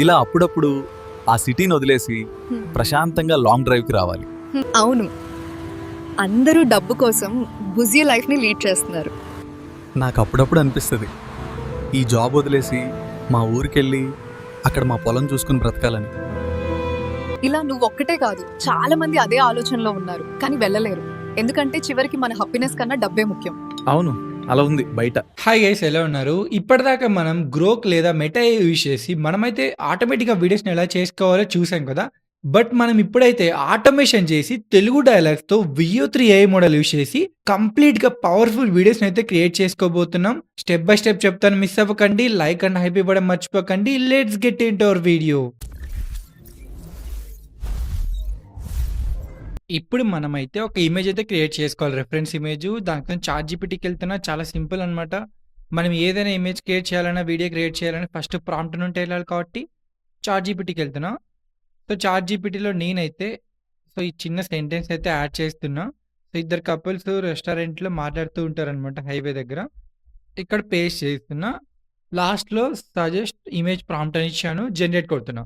ఇలా అప్పుడప్పుడు ఆ సిటీని వదిలేసి హ్మ్. ప్రశాంతంగా లాంగ్ డ్రైవ్కి రావాలి. అవును. అందరూ డబ్బు కోసం బిజీ లైఫ్‌ని లీడ్ చేస్తున్నారు. నాకు అప్పుడప్పుడు అనిపిస్తుంది ఈ జాబ్ వదిలేసి మా ఊరికెళ్ళి అక్కడ మా పొలం చూసుకుని బ్రతకాలని. ఇలా నువ్వొక్కటే కాదు, చాలా మంది అదే ఆలోచనలో ఉన్నారు. కానీ వెళ్ళలేరు. ఎందుకంటే చివరికి మన హ్యాపీనెస్ కన్నా డబ్బే ముఖ్యం. అవును, అలా ఉంది బయట. హాయ్ గైస్, ఎలా ఉన్నారు? ఇప్పటిదాకా మనం గ్రోక్ లేదా మెటా AI యూజ్ చేసి మనమైతే ఆటోమేటిక్‌గా వీడియోస్‌ని ఎలా చేసుకోవాలో చూసాం కదా! బట్ మనం ఇప్పుడైతే ఆటోమేషన్ చేసి తెలుగు డైలాగ్స్‌తో వియో 3 AI మోడల్ యూజ్ చేసి కంప్లీట్‌గా పవర్‌ఫుల్ వీడియోస్‌ని అయితే క్రియేట్ చేసుకోబోతున్నాం. స్టెప్ బై స్టెప్ చెప్తాను, మిస్ అవ్వకండి. లైక్ అండ్ హైప్ ఇవ్వడం మర్చిపోకండి. Let's get into our video. ఇప్పుడు మనమైతే ఒక ఇమేజ్ అయితే క్రియేట్ చేసుకోవాలి. Reference image. దానికోసం చాట్‌జీపీటీకి వెళ్తున్నా. చాలా సింపుల్ అనమాట. మనం ఏదైనా ఇమేజ్ క్రియేట్ చేయాలన్నా, వీడియో క్రియేట్ చేయాలన్నా ఫస్ట్ ప్రాంప్ట్ నుండి వెళ్ళాలి కాబట్టి చాట్‌జీపీటీకి వెళ్తున్నా. సో, చాట్‌జీపీటీలో నేనైతే ఈ చిన్న సెంటెన్స్ అయితే యాడ్ చేస్తున్నా. సో, ఇద్దరు కపుల్స్ రెస్టారెంట్‌లో మాట్లాడుతూ ఉంటారనమాట హైవే దగ్గర. ఇక్కడ పేస్ట్ చేస్తున్నా. లాస్ట్‌లో సజెస్ట్ ఇమేజ్ ప్రాంప్ట్ అని ఇచ్చాను. జనరేట్ కొడుతున్నా.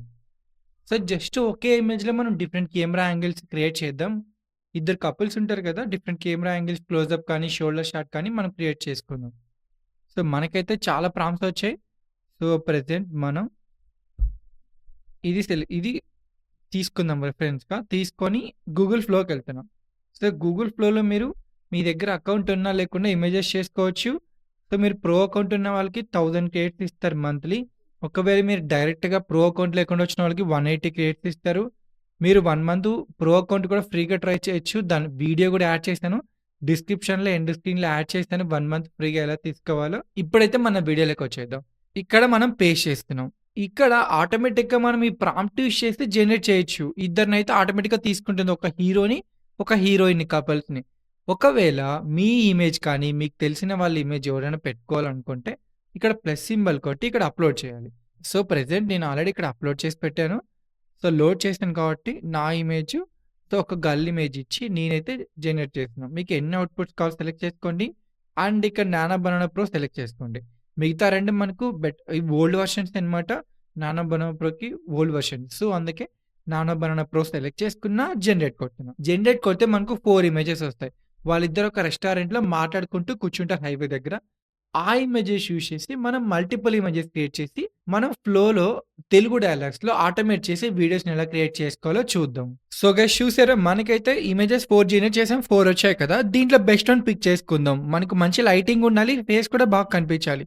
సో, జస్ట్ ఒకే ఇమేజ్‌లో మనం డిఫరెంట్ కెమెరా యాంగిల్స్ క్రియేట్ చేద్దాం. ఇద్దరు కపుల్స్ ఉంటారు కదా! డిఫరెంట్ కెమెరా యాంగిల్స్ క్లోజప్ కానీ, షోల్డర్ షాట్ కానీ మనం క్రియేట్ చేసుకుందాం. సో, మనకైతే చాలా ప్రాంప్ట్స్ వచ్చాయి. సో, ప్రెజెంట్ మనం ఇది తీసుకుందాం రిఫరెన్స్‌గా. తీసుకొని గూగుల్ ఫ్లోకెళ్తున్నాం. సో, గూగుల్ ఫ్లోలో మీరు మీ దగ్గర అకౌంట్ ఉన్నా లేకున్నా ఇమేజెస్ చేసుకోవచ్చు. సో, మీరు ప్రో అకౌంట్ ఉన్న వాళ్ళకి 1000 క్రెడిట్స్ ఇస్తారు మంత్లీ. ఒకవేళ మీరు డైరెక్ట్‌గా ప్రో అకౌంట్ లేకుండా వచ్చిన వాళ్ళకి 180 క్రెడిట్స్ ఇస్తారు. మీరు 1 మంత్ ప్రో అకౌంట్ కూడా ఫ్రీగా ట్రై చేయొచ్చు. దాని వీడియో కూడా యాడ్ చేశాను. డిస్క్రిప్షన్‌లో, ఎండ్ స్క్రీన్‌లో యాడ్ చేశాను. 1 మంత్ ఫ్రీగా ఎలా తీసుకోవాలో. ఇప్పుడైతే మన వీడియోలోకి వచ్చేద్దాం. ఇక్కడ మనం పేస్ట్ చేస్తున్నాం. ఇక్కడ ఆటోమేటిక్‌గా మనం ఈ ప్రాంప్ట్ యూజ్ చేసి జనరేట్ చేయొచ్చు. ఇద్దరినైతే ఆటోమేటిక్‌గా తీసుకుంటుంది. ఒక హీరోని, ఒక హీరోయిన్‌ని కపుల్స్‌ని. ఒకవేళ మీ ఇమేజ్ కానీ, మీకు తెలిసిన వాళ్ళ ఇమేజ్ ఎవరైనా పెట్టుకోవాలనుకుంటే ఇక్కడ ప్లస్ సింబల్ కొట్టి ఇక్కడ అప్‌లోడ్ చేయాలి. సో, ప్రెజెంట్ నేను ఆల్రెడీ ఇక్కడ అప్‌లోడ్ చేసి పెట్టాను. సో, లోడ్ చేశాను కాబట్టి నా ఇమేజ్, సో, ఒక గర్ల్ ఇమేజ్ ఇచ్చి నేనైతే జనరేట్ చేస్తున్నాను. మీకు ఎన్ని అవుట్‌పుట్స్ కావాలో సెలెక్ట్ చేసుకోండి. అండ్ ఇక్కడ నానో బనానా ప్రో సెలెక్ట్ చేసుకోండి. మిగతా 2 మనకు ఇవి ఓల్డ్ వెర్షన్స్ అనమాట. నానో బనానా ప్రోకి ఓల్డ్ వెర్షన్. సో, అందుకే నానో బనానా ప్రో సెలెక్ట్ చేసుకున్నా, జనరేట్ కొడుతున్నా. జనరేట్ కొడితే మనకు 4 ఇమేజెస్ వస్తాయి. వాళ్ళిద్దరు ఒక రెస్టారెంట్‌లో మాట్లాడుకుంటూ కూర్చుంటారు హైవే దగ్గర. ఆ ఇమేజెస్ యూజ్ చేసి మనం మల్టిపుల్ ఇమేజెస్ క్రియేట్ చేసి, మనం ఫ్లోలో తెలుగు డైలాగ్స్‌లో ఆటోమేట్ చేసి వీడియోస్‌ని ఎలా క్రియేట్ చేసుకోవాలో చూద్దాం. సో, గైస్ చూసారా, మనకైతే ఇమేజెస్ 4 జనరేట్ చేసాం. 4 వచ్చాయి కదా! దీంట్లో బెస్ట్ వన్ పిక్ చేసుకుందాం. మనకు మంచి లైటింగ్ ఉండాలి. ఫేస్ కూడా బాగా కనిపించాలి.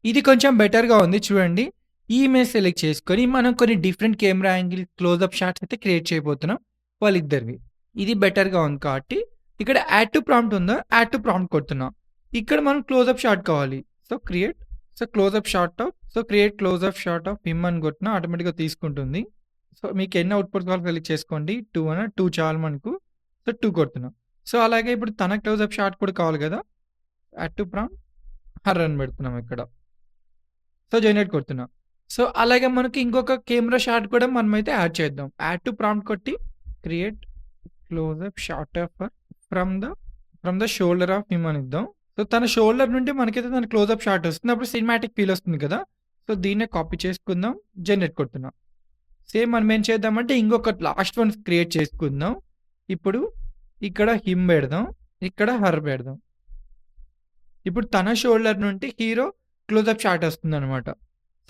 ఇది కొంచెం బెటర్‌గా ఉంది చూడండి. ఈ ఇమేజ్ సెలెక్ట్ చేసుకొని మనం కొన్ని different camera angle closeup shots అయితే క్రియేట్ చేయబోతున్నాం వాళ్ళిద్దరివి. ఇది బెటర్‌గా ఉంది కాబట్టి ఇక్కడ యాడ్ టు ప్రాంప్ట్ ఉందా? యాడ్ టు ప్రాంప్ట్ కొడుతున్నాం. ఇక్కడ మనం క్లోజప్ షాట్ కావాలి. So, closeup shot of create closeup shot of him అని కొట్టినా ఆటోమేటిక్‌గా తీసుకుంటుంది. సో, మీకు ఎన్ని అవుట్‌పుట్స్ కావాలో సెలెక్ట్ చేసుకోండి. 2 చాలు మనకు. సో, 2 కొడుతున్నాం. సో, అలాగే ఇప్పుడు తన క్లోజప్ షాట్ కూడా కావాలి కదా! యాడ్ టు ప్రాంప్ట్ హర్ అని పెడుతున్నాం ఇక్కడ. సో, జనరేట్ కొడుతున్నాం. సో, అలాగే మనకి ఇంకొక కెమెరా షాట్ కూడా మనమైతే యాడ్ చేద్దాం. యాడ్ టు ప్రాంప్ట్ కొట్టి create closeup shot of her from the shoulder of him అని ఇద్దాం. సో, తన షోల్డర్ నుండి మనకైతే తన క్లోజప్ షాట్ వస్తుంది. అప్పుడు సినిమాటిక్ ఫీల్ వస్తుంది కదా! సో, దీన్నే కాపీ చేసుకుందాం. జనరేట్ కొడుతున్నాం. సేమ్ మనం ఏం చేద్దామంటే ఇంకొక లాస్ట్ వన్ క్రియేట్ చేసుకుందాం. ఇప్పుడు ఇక్కడ హిమ్ పెడదాం. ఇక్కడ హర్ పెడదాం. ఇప్పుడు తన షోల్డర్ నుండి హీరో క్లోజప్ షాట్ వస్తుందనమాట.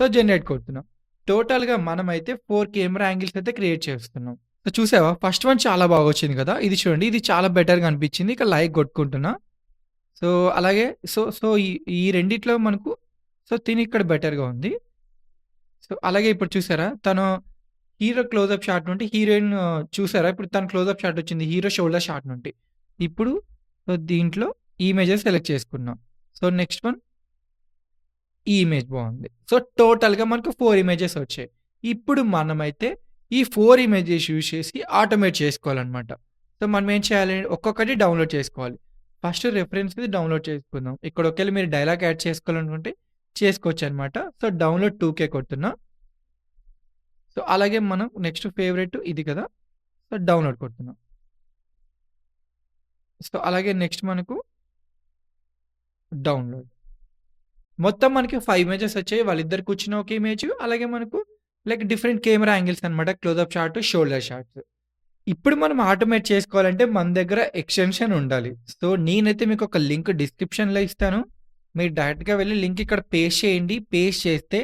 సో, జనరేట్ కొడుతున్నాం. టోటల్‌గా మనమైతే 4 కెమెరా యాంగిల్స్ అయితే క్రియేట్ చేస్తున్నాం. సో, చూసావా, ఫస్ట్ వన్ చాలా బాగా వచ్చింది కదా! ఇది చూడండి, ఇది చాలా బెటర్‌గా అనిపించింది. ఇక లైక్ కొట్టుకుంటున్నా. సో, అలాగే ఈ రెండిట్లో మనకు తిను ఇక్కడ బెటర్‌గా ఉంది. సో, అలాగే ఇప్పుడు చూసారా, తను హీరో క్లోజప్ షాట్ నుండి హీరోయిన్ చూసారా, ఇప్పుడు తన క్లోజప్ షాట్ వచ్చింది హీరో షోల్డర్ షాట్ నుండి. ఇప్పుడు దీంట్లో ఈ ఇమేజెస్ సెలెక్ట్ చేసుకున్నాం. సో, నెక్స్ట్ వన్ ఈ ఇమేజ్ బాగుంది. సో, టోటల్‌గా మనకు 4 ఇమేజెస్ వచ్చాయి. ఇప్పుడు మనమైతే ఈ 4 ఇమేజెస్ యూజ్ చేసి ఆటోమేట్ చేసుకోవాలనమాట. సో, మనం ఏం చేయాలి, ఒక్కొక్కటి డౌన్‌లోడ్ చేసుకోవాలి. ఫస్ట్ రిఫరెన్స్‌ది డౌన్‌లోడ్ చేసుకుందాం. ఇక్కడ ఒకవేళ మీరు డైలాగ్ యాడ్ చేసుకోవాలనుకుంటే చేసుకోవచ్చనమాట. సో, డౌన్‌లోడ్ 2K కొడుతున్నా. సో, అలాగే మనం నెక్స్ట్ ఫేవరెట్ ఇది కదా! సో, డౌన్‌లోడ్ కొడుతున్నాం. సో, అలాగే నెక్స్ట్ మనకు డౌన్‌లోడ్. మొత్తం మనకి 5 ఇమేజెస్ వచ్చాయి. వాళ్ళిద్దరు కూర్చున్న ఒక ఇమేజ్, అలాగే మనకు లైక్ డిఫరెంట్ కెమెరా యాంగిల్స్ అనమాట. Closeup shot, shoulder shots. ఇప్పుడు మనం ఆటోమేట్ చేసుకోవాలంటే మన దగ్గర ఎక్స్‌టెన్షన్ ఉండాలి. సో, నేనైతే మీకొక లింక్ డిస్క్రిప్షన్‌లో ఇస్తాను. మీరు డైరెక్ట్‌గా వెళ్లి లింక్ ఇక్కడ పేస్ట్ చేయండి. పేస్ట్ చేస్తే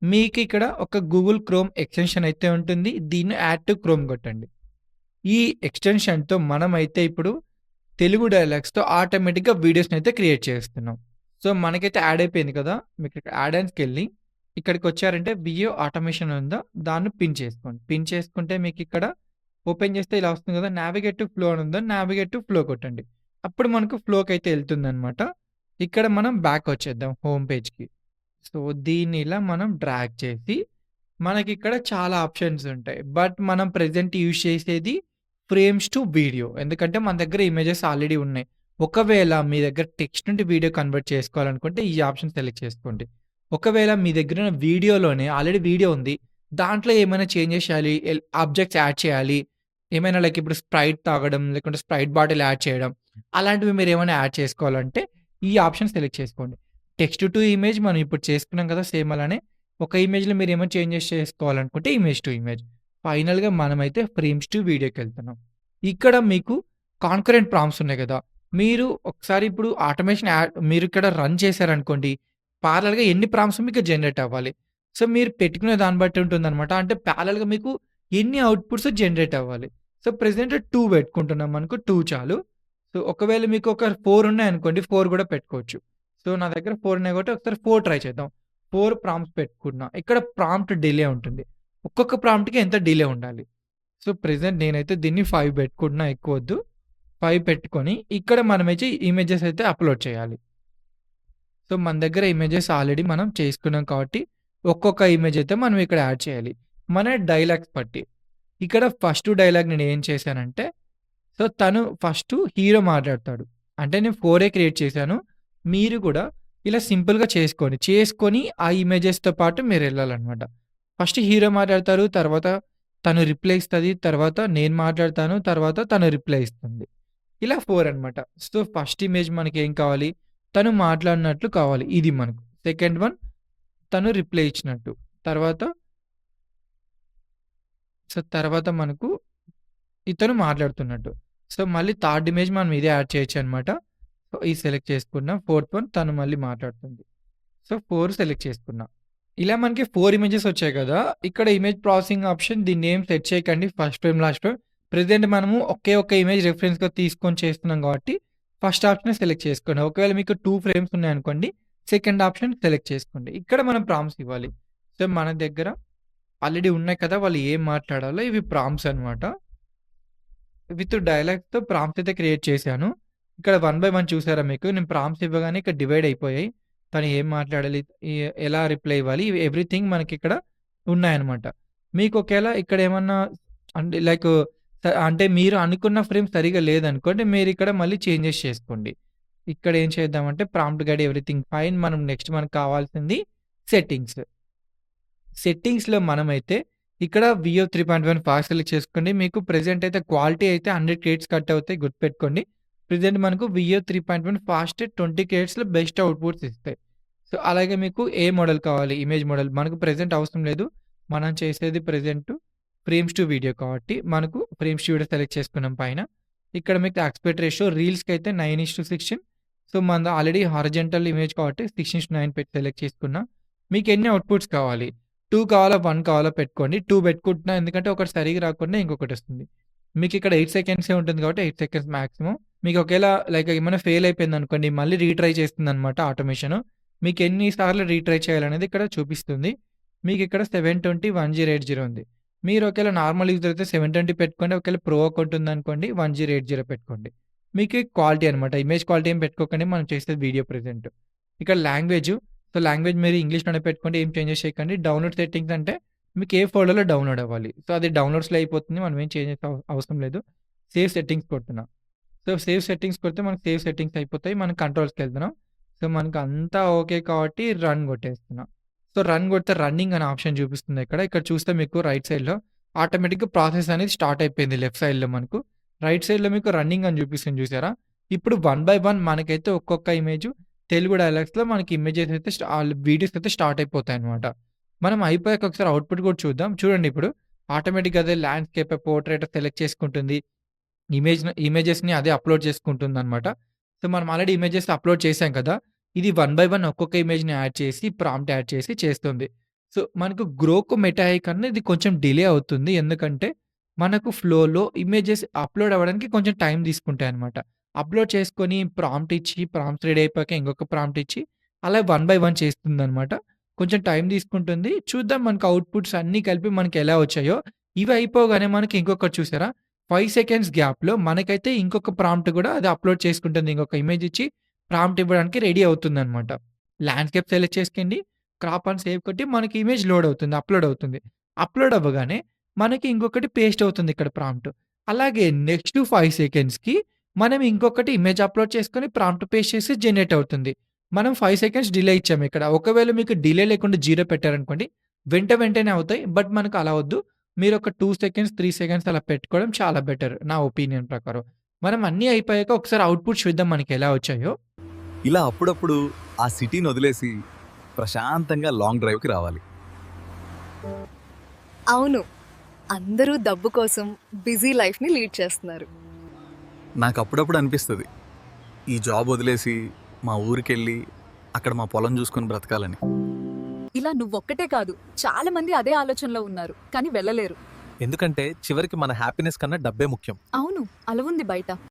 మీకిక్కడ ఒక గూగుల్ క్రోమ్ ఎక్స్‌టెన్షన్ అయితే ఉంటుంది. దీన్ని యాడ్ టు క్రోమ్ కొట్టండి. ఈ ఎక్స్‌టెన్షన్‌తో మనమైతే ఇప్పుడు తెలుగు డైలాగ్స్‌తో ఆటోమేటిక్‌గా వీడియోస్‌నైతే క్రియేట్ చేస్తున్నాం. సో, మనకైతే యాడ్ అయిపోయింది కదా! మీకిక్కడ యాడ్ ఆన్స్‌కెళ్ళి ఇక్కడికొచ్చారంటే వీడియో ఆటోమేషన్ ఉందా దాన్ని పిన్ చేసుకోండి. పిన్ చేసుకుంటే మీకిక్కడ ఓపెన్ చేస్తే ఇలా వస్తుంది కదా! నావిగేట్ టు ఫ్లో అని ఉందా నావిగేట్ టు ఫ్లో కొట్టండి. అప్పుడు మనకు ఫ్లోకైతే ఎళ్తుందనమాట. ఇక్కడ మనం బ్యాక్ వచ్చేద్దాం హోమ్ పేజ్‌కి. సో, దీన్ని ఇలా మనం డ్రాగ్ చేసి మనకిక్కడ చాలా ఆప్షన్స్ ఉంటాయి. బట్ మనం ప్రెజెంట్ యూజ్ చేసేది ఫ్రేమ్స్ టు వీడియో. ఎందుకంటే మన దగ్గర ఇమేజెస్ ఆల్రెడీ ఉన్నాయి. ఒకవేళ మీ దగ్గర టెక్స్ట్ నుండి వీడియో కన్వర్ట్ చేసుకోవాలనుకుంటే ఈ ఆప్షన్ సెలెక్ట్ చేసుకోండి. ఒకవేళ మీ దగ్గర ఉన్న వీడియోలోనే ఆల్రెడీ వీడియో ఉంది. దాంట్లో ఏమైనా చేంజెస్ చేయాలి, ఆబ్జెక్ట్స్ యాడ్ చేయాలి. ఏమైనా లైక్ ఇప్పుడు స్ప్రైట్ తాగడం, లేకుంటే స్ప్రైట్ బాటిల్ యాడ్ చేయడం. అలాంటివి మీరేమైనా యాడ్ చేసుకోవాలంటే ఈ ఆప్షన్ సెలెక్ట్ చేసుకోండి. టెక్స్ట్ టు ఇమేజ్ మనం ఇప్పుడు చేసుకున్నాం కదా! సేమ్ అలానే ఒక ఇమేజ్‌లో మీరేమైనా చేంజెస్ చేసుకోవాలనుకుంటే ఇమేజ్ టు ఇమేజ్. ఫైనల్‌గా మనమైతే ఫ్రేమ్స్ టు వీడియోకెళ్తున్నాం. ఇక్కడ మీకు కాంకరెంట్ ప్రాంప్ట్స్ ఉన్నాయి గదా! మీరు ఒకసారి ఇప్పుడు ఆటోమేషన్ మీరిక్కడ రన్ చేశారనుకోండి, పారలెల్‌గా ఎన్ని ప్రాంప్ట్స్ మీకు జనరేట్ అవ్వాలి. సో, మీరు పెట్టుకునే దాన్ని బట్టి ఉంటుందనమాట. అంటే ప్యారలెల్‌గా మీకు ఎన్ని అవుట్‌పుట్స్ జనరేట్ అవ్వాలి. సో, ప్రెజెంట్ 2 పెట్టుకుంటున్నాం అనుకో 2 చాలు. సో, ఒకవేళ మీకు ఒక 4 ఉన్నాయనుకోండి 4 గూడా పెట్టుకోవచ్చు. సో, నా దగ్గర 4 ఉన్నాయి కాబట్టి ఒకసారి 4 ట్రై చేద్దాం. 4 ప్రాంప్ట్స్ పెట్టుకున్నా. ఇక్కడ ప్రాంప్ట్ డిలే ఉంటుంది. ఒక్కొక్క ప్రాంప్ట్‌కి ఎంత డిలే ఉండాలి. సో, ప్రెజెంట్ నేనైతే దీన్ని 5 పెట్టుకుంటున్నా ఎక్కువొద్దు. 5 పెట్టుకొని ఇక్కడ మనమైతే ఇమేజెస్ అయితే అప్‌లోడ్ చేయాలి. సో, మన దగ్గర ఇమేజెస్ ఆల్రెడీ మనం చేసుకున్నాం కాబట్టి ఒక్కొక్క ఇమేజ్ అయితే మనం ఇక్కడ యాడ్ చేయాలి. మన డైలాగ్స్ బట్టి. ఇక్కడ ఫస్ట్ డైలాగ్ నేనేం చేశానంటే సో, తను ఫస్టు హీరో మాట్లాడతాడు. అంటే నేను 4 క్రియేట్ చేశాను. మీరు కూడా ఇలా సింపుల్‌గా చేసుకోండి. చేసుకొని ఆ ఇమేజెస్‌తో పాటు మీరెళ్ళాలనమాట. ఫస్ట్ హీరో మాట్లాడతారు. తర్వాత తను రిప్లై ఇస్తది. తర్వాత నేను మాట్లాడతాను. తర్వాత తను రిప్లై ఇస్తుంది. ఇలా 4 అనమాట. సో, ఫస్ట్ ఇమేజ్ మనకేం కావాలి? తను మాట్లాడినట్లు కావాలి. ఇది మనకు. సెకండ్ వన్ తను రిప్లై ఇచ్చినట్టు. తర్వాత తర్వాత మనకు ఇతను మాట్లాడుతున్నట్టు. సో, మళ్ళీ థర్డ్ ఇమేజ్ మనం ఇదే యాడ్ చేయొచ్చనమాట. సో, ఇది సెలెక్ట్ చేసుకున్నా. ఫోర్త్ వన్ తను మళ్ళీ మాట్లాడుతుంది. సో, 4 సెలెక్ట్ చేసుకున్నా. ఇలా మనకి 4 ఇమేజెస్ వచ్చాయి కదా! ఇక్కడ ఇమేజ్ ప్రాసెసింగ్ ఆప్షన్ దీన్నేం సెట్ చేయకండి. First frame, last frame. Present మనము ఒకే ఒక్క ఇమేజ్ రిఫరెన్స్‌గా తీసుకొని చేస్తున్నాం కాబట్టి ఫస్ట్ ఆప్షనే సెలెక్ట్ చేసుకోండి. ఒకవేళ మీకు 2 ఫ్రేమ్స్ ఉన్నాయనుకోండి సెకండ్ ఆప్షన్ సెలెక్ట్ చేసుకోండి. ఇక్కడ మనం ప్రాంప్ట్స్ ఇవ్వాలి. సో, మన దగ్గర ఆల్రెడీ ఉన్నాయి కదా! వాళ్ళు ఏం మాట్లాడాలో ఇవి ప్రాంప్ట్స్ అనమాట. విత్ డైలాగ్స్‌తో ప్రాంప్ట్స్ అయితే క్రియేట్ చేశాను. ఇక్కడ 1 బై 1 చూసారా మీకు? నేను ప్రాంప్ట్స్ ఇవ్వగానే ఇక్కడ డివైడ్ అయిపోయాయి. తను ఏం మాట్లాడాలి? ఎలా రిప్లై ఇవ్వాలి? ఇవి ఎవ్రీథింగ్ మనకిక్కడ ఉన్నాయన్నమాట. మీకు ఒకేళ ఇక్కడేమన్నా అంటే లైక్ అంటే మీరు అనుకున్న ఫ్రేమ్ సరిగ్గా లేదనుకోండి, మీరిక్కడ మళ్ళీ చేంజెస్ చేసుకోండి. ఇక్కడ ఏం చేద్దామంటే ప్రాంప్ట్ గైడ్ ఎవ్రీథింగ్ ఫైన్. మనం నెక్స్ట్ మనకు కావాల్సింది సెట్టింగ్స్. సెట్టింగ్స్‌లో మనమైతే ఇక్కడ వియో 3.1 ఫాస్ట్ సెలెక్ట్ చేసుకోండి. మీకు ప్రెజెంట్ అయితే క్వాలిటీ అయితే 100 కేట్స్ కట్ అవుతాయి గుర్తుపెట్టుకోండి. ప్రెజెంట్ మనకు వియో 3.1 ఫాస్ట్ 20 కేట్స్‌లో బెస్ట్ అవుట్‌పుట్స్ ఇస్తాయి. సో, అలాగే మీకు ఏ మోడల్ కావాలి? Image model. మనకు ప్రెజెంట్ అవసరం లేదు. మనం చేసేది ప్రెజెంట్ ఫ్రేమ్స్ టు వీడియో కాబట్టి మనకు ఫ్రేమ్స్ టు వీడియో సెలెక్ట్ చేసుకున్నాం పైన. ఇక్కడ మీకు యాస్పెక్ట్ రేషియో రీల్స్‌కైతే 9:16. సో, మనది ఆల్రెడీ హారిజాంటల్ ఇమేజ్ కాబట్టి 6:9 పెట్టి సెలెక్ట్ చేసుకున్నా. మీకు ఎన్ని అవుట్‌పుట్స్ కావాలి? 2 కావాలా? 1 కావాలా? పెట్టుకోండి. 2 పెట్టుకుంటున్నా ఎందుకంటే ఒకటి సరిగ్గా రాకుండా ఇంకొకటొస్తుంది. మీకిక్కడ 8 సెకండ్సే ఉంటుంది కాబట్టి 8 సెకండ్స్ మాక్సిమం. మీకు ఒకేళ లైక్ ఏమైనా ఫెయిల్ అయిపోయిందనుకోండి మళ్ళీ రీట్రై చేస్తుందనమాట ఆటోమేషను. మీకెన్ని సార్లు రీట్రై చేయాలనేది ఇక్కడ చూపిస్తుంది. మీకిక్కడ 720, 1080 ఉంది. మీరు ఒకేళ నార్మల్ యూజర్ అయితే 720 పెట్టుకోండి. ఒకేళ ప్రో అకౌంట్ ఉందనుకోండి 1080 పెట్టుకోండి. మీకు క్వాలిటీ అనమాట. ఇమేజ్ క్వాలిటీ ఏం పెట్టుకోకండి. మనం చేసేది వీడియో ప్రెజెంట్. ఇక్కడ లాంగ్వేజు సో, లాంగ్వేజ్ మీరు ఇంగ్లీష్‌లోనే పెట్టుకోండి. ఏం చేంజెస్ చేయకండి. డౌన్‌లోడ్ సెట్టింగ్స్ అంటే మీకు ఏ ఫోల్డర్‌లో డౌన్‌లోడ్ అవ్వాలి. సో, అది డౌన్‌లోడ్స్‌లో అయిపోతుంది. మనం ఏం చేంజ్ అవసరం లేదు. సేవ్ సెట్టింగ్స్ కొడుతున్నా. సో, సేవ్ సెట్టింగ్స్ కొడితే మనకు సేవ్ సెట్టింగ్స్ అయిపోతాయి. మనం కంట్రోల్స్‌కెళ్తున్నాం. సో, మనకు అంతా ఓకే కాబట్టి రన్ కొట్టేస్తున్నా. సో, రన్ కొడితే రన్నింగ్ అనే ఆప్షన్ చూపిస్తుంది ఇక్కడ. ఇక్కడ చూస్తే మీకు రైట్ సైడ్‌లో ఆటోమేటిక్‌గా ప్రాసెస్ అనేది స్టార్ట్ అయిపోయింది లెఫ్ట్ సైడ్‌లో మనకు. రైట్ సైడ్‌లో మీకు రన్నింగ్ అని చూపిస్తుంది చూసారా? ఇప్పుడు 1 బై 1 మనకైతే ఒక్కొక్క ఇమేజు తెలుగు డైలాగ్స్‌లో మనకి ఇమేజెస్ అయితే వీడియోస్ అయితే స్టార్ట్ అయిపోతాయన్నమాట. మనం అయిపోయాక ఒకసారి అవుట్‌పుట్ కూడా చూద్దాం. చూడండి ఇప్పుడు ఆటోమేటిక్‌గా అదే ల్యాండ్‌స్కేప్, పోర్ట్రెయిట్ సెలెక్ట్ చేసుకుంటుంది. ఇమేజెస్‌ని అదే అప్‌లోడ్ చేసుకుంటుందనమాట. సో, మనం ఆల్రెడీ ఇమేజెస్ అప్‌లోడ్ చేశాం కదా! ఇది వన్ బై వన్ ఒక్కొక్క ఇమేజ్‌ని యాడ్ చేసి, ప్రాంప్ట్ యాడ్ చేసి చేస్తుంది. సో, మనకు గ్రోకు మెటాయి కన్నా ఇది కొంచెం డిలే అవుతుంది. ఎందుకంటే, మనకు ఫ్లోలో ఇమేజెస్ అప్‌లోడ్ అవ్వడానికి కొంచెం టైం తీసుకుంటాయనమాట. అప్‌లోడ్ చేసుకొని ప్రాంప్ట్ ఇచ్చి, ప్రాంప్ట్స్ రెడీ అయిపోయాక ఇంకొక ప్రాంప్ట్ ఇచ్చి, అలా వన్ బై వన్ చేస్తుందనమాట. కొంచెం టైం తీసుకుంటుంది. చూద్దాం మనకు అవుట్‌పుట్స్ అన్నీ కలిపి మనకెలా వచ్చాయో. ఇవి అయిపోగానే మనకి ఇంకొకటి చూసారా? 5 సెకండ్స్ గ్యాప్‌లో మనకైతే ఇంకొక ప్రాంప్ట్ గూడా అది అప్‌లోడ్ చేసుకుంటుంది. ఇంకొక ఇమేజ్ ఇచ్చి ప్రాంప్ట్ ఇవ్వడానికి రెడీ అవుతుందనమాట. ల్యాండ్‌స్కేప్ సెలెక్ట్ చేసుకోండి. క్రాప్ అండ్ సేవ్ కొట్టి మనకి ఇమేజ్ లోడ్ అవుతుంది. అప్‌లోడ్ అవుతుంది. అప్‌లోడ్ అవ్వగానే మనకి ఇంకొకటి పేస్ట్ అవుతుంది ఇక్కడ ప్రాంప్ట్. అలాగే నెక్స్ట్ 5 సెకండ్స్‌కి మనం ఇంకొకటి ఇమేజ్ అప్‌లోడ్ చేసుకొని ప్రాంప్ట్ పేస్ట్ చేసి జనరేట్ అవుతుంది. మనం 5 సెకండ్స్ డిలే ఇచ్చాము ఇక్కడ. ఒకవేళ మీకు డిలే లేకుండా 0 పెట్టారనుకోండి వెంటనే అవుతాయి. బట్ మనకు అలా వద్దు. మీరొక 2 సెకండ్స్, 3 సెకండ్స్ అలా పెట్టుకోవడం చాలా బెటర్ నా ఒపీనియన్ ప్రకారం. మనం అన్నీ అయిపోయాక ఒకసారి అవుట్‌పుట్ చూద్దాం మనకెలా వచ్చాయో. ఇలా అప్పుడప్పుడు ఆ సిటీని వదిలేసి ప్రశాంతంగా లాంగ్ డ్రైవ్‌కి రావాలి. అవును. అందరూ డబ్బు కోసం బిజీ లైఫ్‌ని లీడ్ చేస్తున్నారు. నాకు అప్పుడప్పుడు అనిపిస్తది. ఈ జాబ్ వదిలేసి మా ఊరికెళ్ళి అక్కడ మా పొలం చూసుకొని బ్రతకాలని. ఇలా నువ్వొక్కటే కాదు, చాలా మంది అదే ఆలోచనలో ఉన్నారు. కానీ వెళ్ళలేరు. ఎందుకంటే చివరికి మన హ్యాపీనెస్ కన్నా డబ్బే ముఖ్యం. అవును, అలా ఉంది బయట.